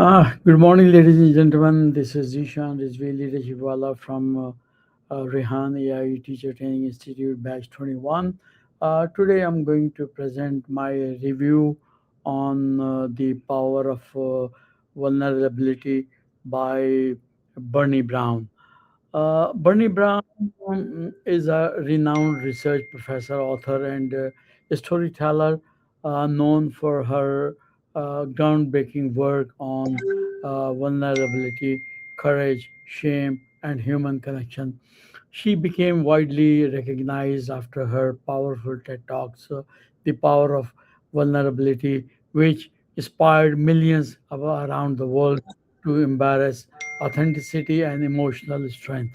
Good morning, ladies and gentlemen. This is Zishan Rizvi Leadership Wala from Rehan AI Teacher Training Institute, Batch 21. Today, I'm going to present my review on the power of vulnerability by Bernie Brown. Brené Brown is a renowned research professor, author, and storyteller known for her groundbreaking work on vulnerability, courage, shame, and human connection. She became widely recognized after her powerful TED Talks, The Power of Vulnerability, which inspired millions around the world to embrace authenticity and emotional strength.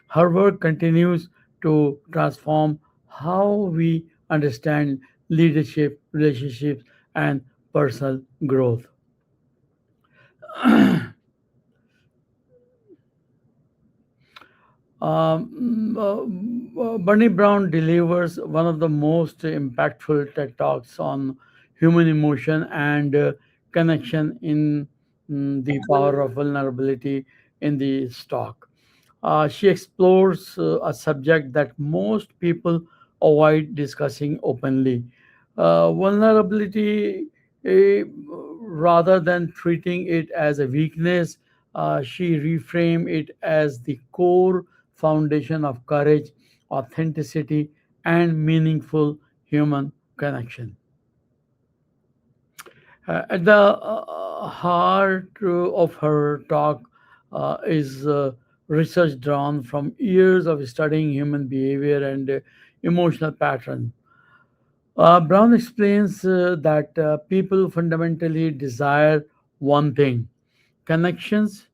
Her work continues to transform how we understand leadership, relationships, and personal growth. Bernie Brown delivers one of the most impactful TED Talks on human emotion and connection in the power of vulnerability in the stock. She explores a subject that most people avoid discussing openly. Vulnerability, eh, rather than treating it as a weakness, she reframed it as the core foundation of courage, authenticity, and meaningful human connection. At the heart of her talk is research drawn from years of studying human behavior and emotional patterns. Brown explains that people fundamentally desire one thing: connections.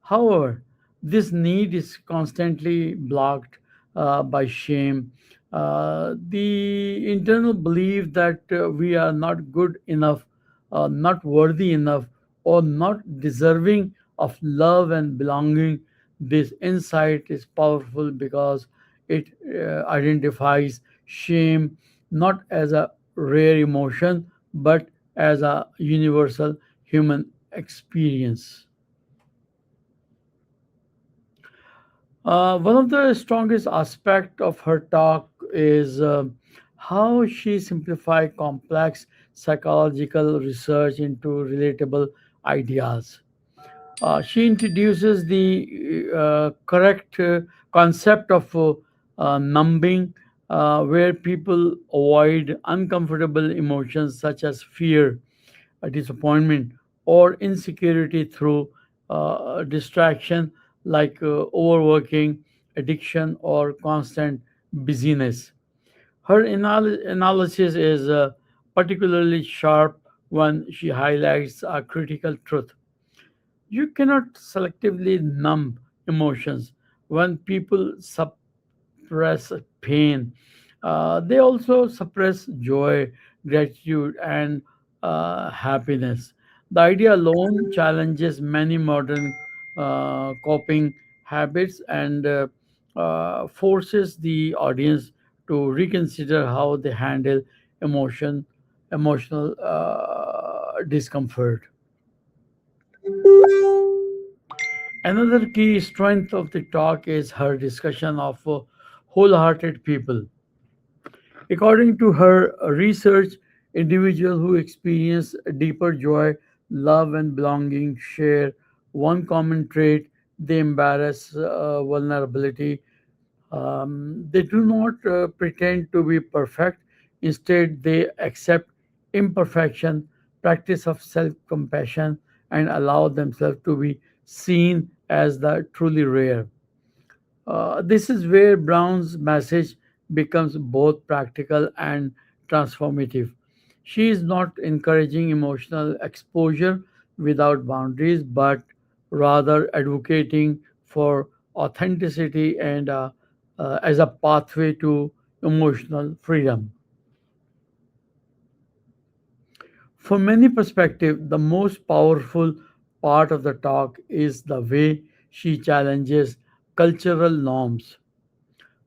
However, this need is constantly blocked by shame, the internal belief that we are not good enough, not worthy enough, or not deserving of love and belonging. This insight is powerful because it identifies shame not as a rare emotion but as a universal human experience. One of the strongest aspects of her talk is how she simplified complex psychological research into relatable ideas. She introduces the correct concept of numbing, where people avoid uncomfortable emotions such as fear, disappointment, or insecurity through distraction like overworking, addiction, or constant busyness. Her analysis is particularly sharp when she highlights a critical truth. You cannot selectively numb emotions. When people suppress pain, they also suppress joy, gratitude, and happiness. The idea alone challenges many modern coping habits and forces the audience to reconsider how they handle emotional discomfort. Another key strength of the talk is her discussion of wholehearted people. According to her research, individuals who experience deeper joy, love, and belonging share one common trait: they embrace vulnerability. They do not pretend to be perfect. Instead, they accept imperfection, practice of self compassion, and allow themselves to be seen as the truly rare. This is where Brown's message becomes both practical and transformative. She is not encouraging emotional exposure without boundaries, but rather advocating for authenticity and as a pathway to emotional freedom. From many perspectives, the most powerful part of the talk is the way she challenges cultural norms.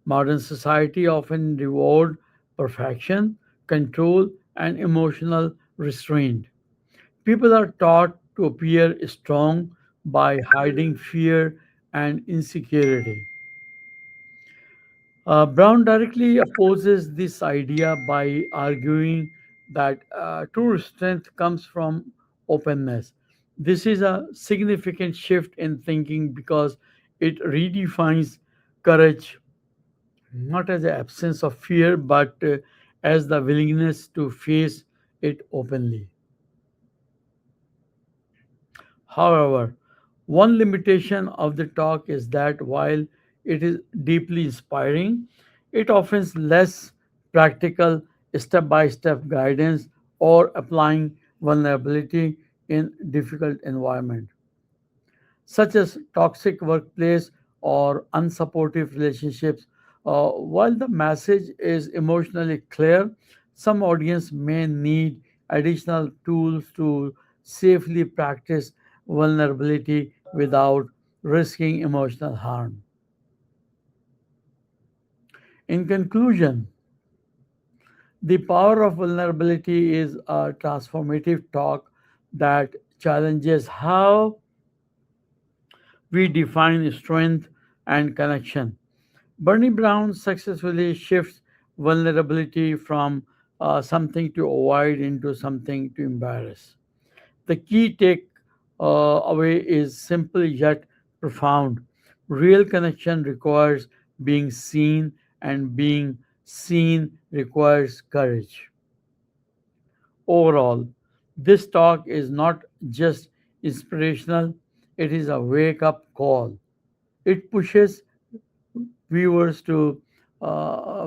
Modern society often reward perfection, control, and emotional restraint. People are taught to appear strong by hiding fear and insecurity. Brown directly opposes this idea by arguing that true strength comes from openness. This is a significant shift in thinking because it redefines courage not as the absence of fear but as the willingness to face it openly. However, one limitation of the talk is that while it is deeply inspiring, it offers less practical step by step guidance or applying vulnerability in difficult environment such as toxic workplace or unsupportive relationships. While the message is emotionally clear, some audience may need additional tools to safely practice vulnerability without risking emotional harm. In conclusion, the power of vulnerability is a transformative talk that challenges how we define strength and connection. Bernie Brown successfully shifts vulnerability from something to avoid into something to embarrass. The key take away is simple yet profound. Real connection requires being seen, and being seen requires courage. Overall, this talk is not just inspirational, it is a wake up call. It pushes viewers to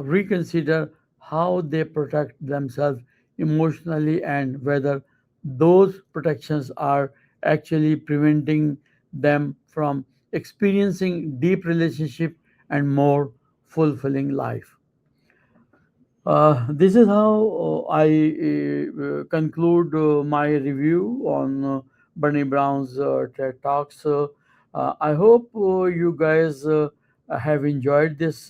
reconsider how they protect themselves emotionally and whether those protections are actually preventing them from experiencing deep relationship and more fulfilling life. This is how I conclude my review on Bernie Brown's TED Talks. I hope you guys have enjoyed this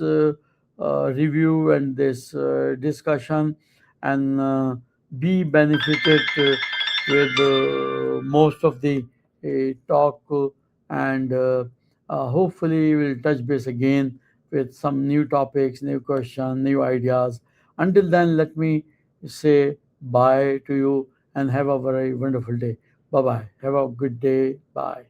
review and this discussion and be benefited with most of the talk and hopefully we'll touch base again with some new topics, new questions, new ideas. Until then, let me say bye to you and have a very wonderful day. Bye bye. Have a good day. Bye.